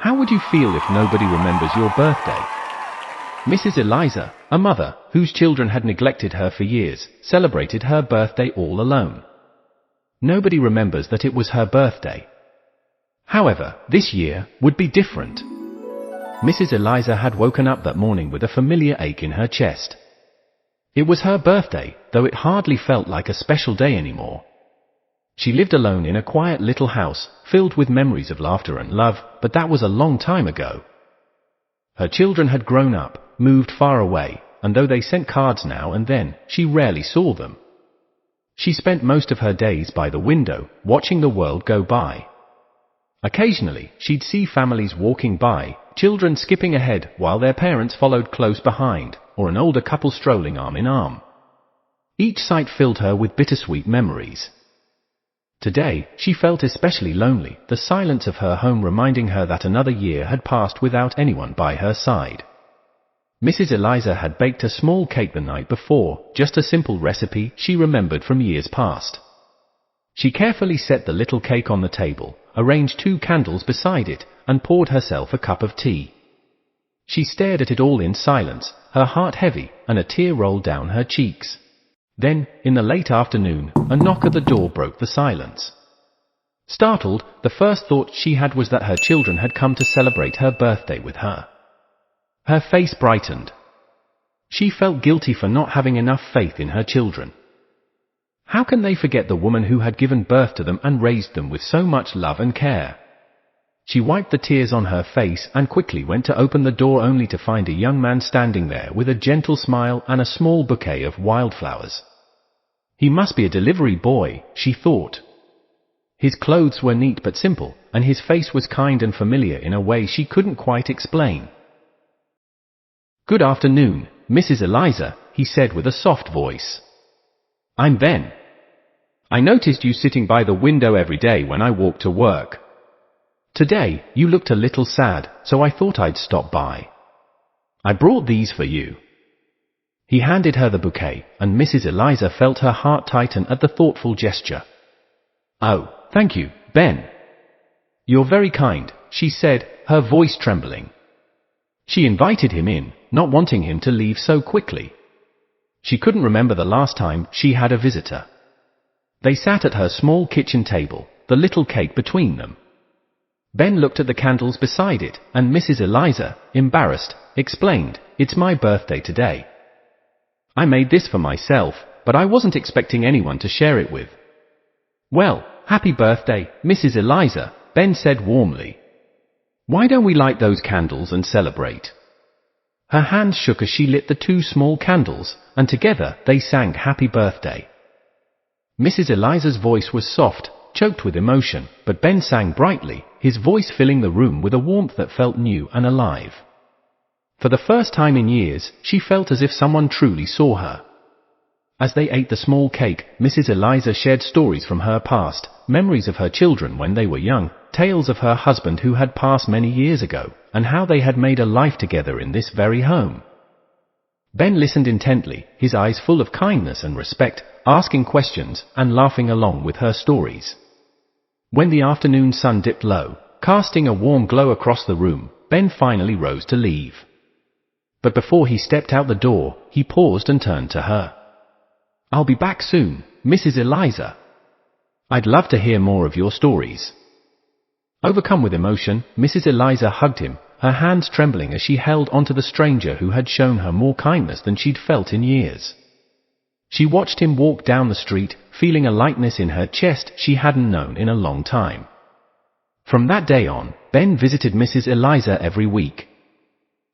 How would you feel if nobody remembers your birthday? Mrs. Eliza, a mother, whose children had neglected her for years, celebrated her birthday all alone. Nobody remembers that it was her birthday. However, this year would be different. Mrs. Eliza had woken up that morning with a familiar ache in her chest. It was her birthday, though it hardly felt like a special day anymore. She lived alone in a quiet little house, filled with memories of laughter and love, but that was a long time ago. Her children had grown up, moved far away, and though they sent cards now and then, she rarely saw them. She spent most of her days by the window, watching the world go by. Occasionally, she'd see families walking by, children skipping ahead while their parents followed close behind, or an older couple strolling arm in arm. Each sight filled her with bittersweet memories. Today, she felt especially lonely, the silence of her home reminding her that another year had passed without anyone by her side. Mrs. Eliza had baked a small cake the night before, just a simple recipe she remembered from years past. She carefully set the little cake on the table, arranged 2 candles beside it, and poured herself a cup of tea. She stared at it all in silence, her heart heavy, and a tear rolled down her cheeks. Then, in the late afternoon, a knock at the door broke the silence. Startled, the first thought she had was that her children had come to celebrate her birthday with her. Her face brightened. She felt guilty for not having enough faith in her children. How can they forget the woman who had given birth to them and raised them with so much love and care? She wiped the tears on her face and quickly went to open the door only to find a young man standing there with a gentle smile and a small bouquet of wildflowers. He must be a delivery boy, she thought. His clothes were neat but simple, and his face was kind and familiar in a way she couldn't quite explain. "Good afternoon, Mrs. Eliza," he said with a soft voice. "I'm Ben. I noticed you sitting by the window every day when I walked to work. Today, you looked a little sad, so I thought I'd stop by. I brought these for you." He handed her the bouquet, and Mrs. Eliza felt her heart tighten at the thoughtful gesture. "Oh, thank you, Ben. You're very kind," she said, her voice trembling. She invited him in, not wanting him to leave so quickly. She couldn't remember the last time she had a visitor. They sat at her small kitchen table, the little cake between them. Ben looked at the candles beside it, and Mrs. Eliza, embarrassed, explained, "It's my birthday today. I made this for myself, but I wasn't expecting anyone to share it with." "Well, happy birthday, Mrs. Eliza," Ben said warmly. "Why don't we light those candles and celebrate?" Her hands shook as she lit the 2 small candles, and together they sang Happy Birthday. Mrs. Eliza's voice was soft, choked with emotion, but Ben sang brightly, his voice filling the room with a warmth that felt new and alive. For the first time in years, she felt as if someone truly saw her. As they ate the small cake, Mrs. Eliza shared stories from her past, memories of her children when they were young, tales of her husband who had passed many years ago, and how they had made a life together in this very home. Ben listened intently, his eyes full of kindness and respect, asking questions and laughing along with her stories. When the afternoon sun dipped low, casting a warm glow across the room, Ben finally rose to leave. But before he stepped out the door, he paused and turned to her. "I'll be back soon, Mrs. Eliza. I'd love to hear more of your stories." Overcome with emotion, Mrs. Eliza hugged him, her hands trembling as she held onto the stranger who had shown her more kindness than she'd felt in years. She watched him walk down the street, feeling a lightness in her chest she hadn't known in a long time. From that day on, Ben visited Mrs. Eliza every week.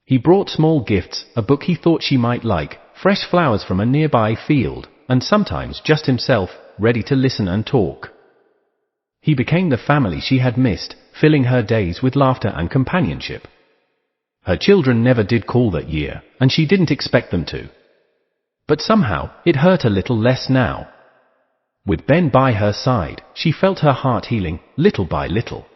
He brought small gifts, a book he thought she might like, fresh flowers from a nearby field, and sometimes just himself, ready to listen and talk. He became the family she had missed, filling her days with laughter and companionship. Her children never did call that year, and she didn't expect them to. But somehow, it hurt a little less now. With Ben by her side, she felt her heart healing, little by little.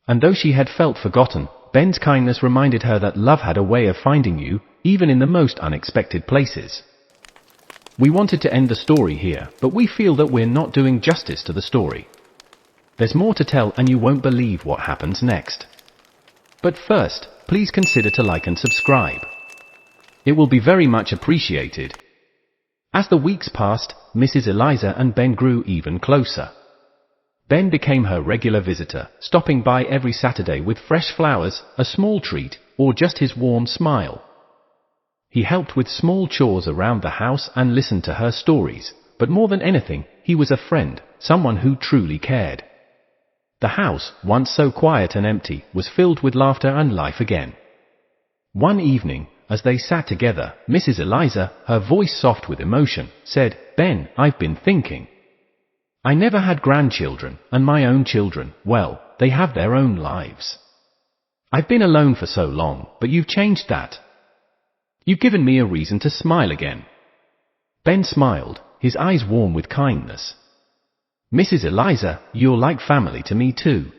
And though she had felt forgotten, Ben's kindness reminded her that love had a way of finding you, even in the most unexpected places. We wanted to end the story here, but we feel that we're not doing justice to the story. There's more to tell and you won't believe what happens next. But first, please consider to like and subscribe. It will be very much appreciated. As the weeks passed, Mrs. Eliza and Ben grew even closer. Ben became her regular visitor, stopping by every Saturday with fresh flowers, a small treat, or just his warm smile. He helped with small chores around the house and listened to her stories, but more than anything, he was a friend, someone who truly cared. The house, once so quiet and empty, was filled with laughter and life again. One evening, as they sat together, Mrs. Eliza, her voice soft with emotion, said, "Ben, I've been thinking. I never had grandchildren, and my own children, well, they have their own lives. I've been alone for so long, but you've changed that. You've given me a reason to smile again." Ben smiled, his eyes warm with kindness. "Mrs. Eliza, you're like family to me too.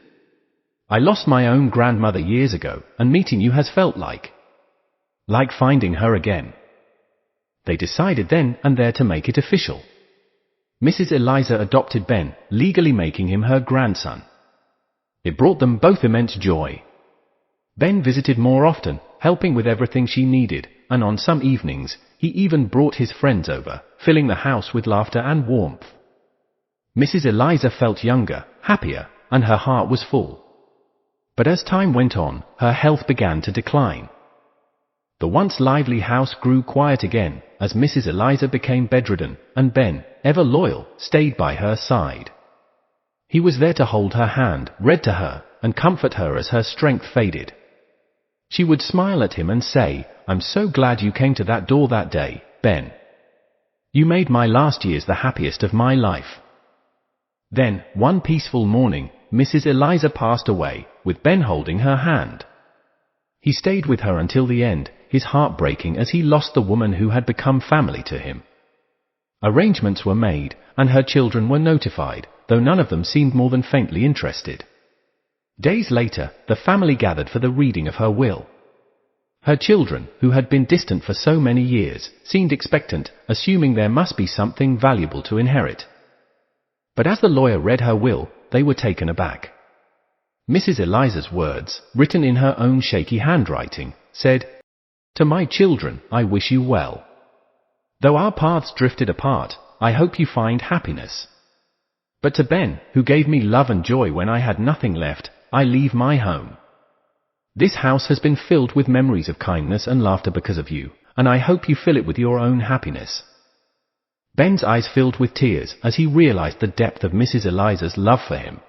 I lost my own grandmother years ago, and meeting you has felt like finding her again." They decided then and there to make it official. Mrs. Eliza adopted Ben, legally making him her grandson. It brought them both immense joy. Ben visited more often, helping with everything she needed, and on some evenings, he even brought his friends over, filling the house with laughter and warmth. Mrs. Eliza felt younger, happier, and her heart was full. But as time went on, her health began to decline. The once lively house grew quiet again, as Mrs. Eliza became bedridden, and Ben, ever loyal, stayed by her side. He was there to hold her hand, read to her, and comfort her as her strength faded. She would smile at him and say, "I'm so glad you came to that door that day, Ben. You made my last years the happiest of my life." Then, one peaceful morning, Mrs. Eliza passed away, with Ben holding her hand. He stayed with her until the end, his heart breaking as he lost the woman who had become family to him. Arrangements were made, and her children were notified, though none of them seemed more than faintly interested. Days later, the family gathered for the reading of her will. Her children, who had been distant for so many years, seemed expectant, assuming there must be something valuable to inherit. But as the lawyer read her will, they were taken aback. Mrs. Eliza's words, written in her own shaky handwriting, said, "To my children, I wish you well. Though our paths drifted apart, I hope you find happiness. But to Ben, who gave me love and joy when I had nothing left, I leave my home. This house has been filled with memories of kindness and laughter because of you, and I hope you fill it with your own happiness." Ben's eyes filled with tears as he realized the depth of Mrs. Eliza's love for him.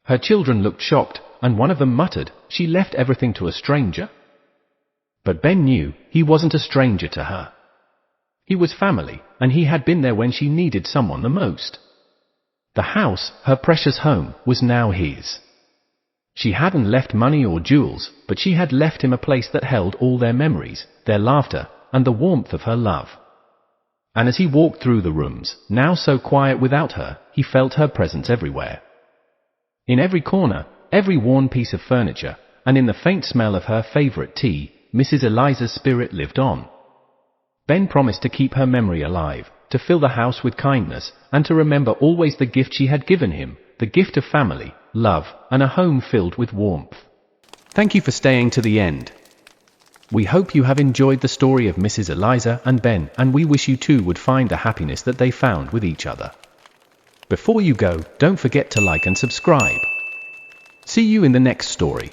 Her children looked shocked, and one of them muttered, "She left everything to a stranger?" But Ben knew he wasn't a stranger to her. He was family, and he had been there when she needed someone the most. The house, her precious home, was now his. She hadn't left money or jewels, but she had left him a place that held all their memories, their laughter, and the warmth of her love. And as he walked through the rooms, now so quiet without her, he felt her presence everywhere. In every corner, every worn piece of furniture, and in the faint smell of her favorite tea, Mrs. Eliza's spirit lived on. Ben promised to keep her memory alive, to fill the house with kindness, and to remember always the gift she had given him, the gift of family, love, and a home filled with warmth. Thank you for staying to the end. We hope you have enjoyed the story of Mrs. Eliza and Ben, and we wish you too would find the happiness that they found with each other. Before you go, don't forget to like and subscribe. See you in the next story.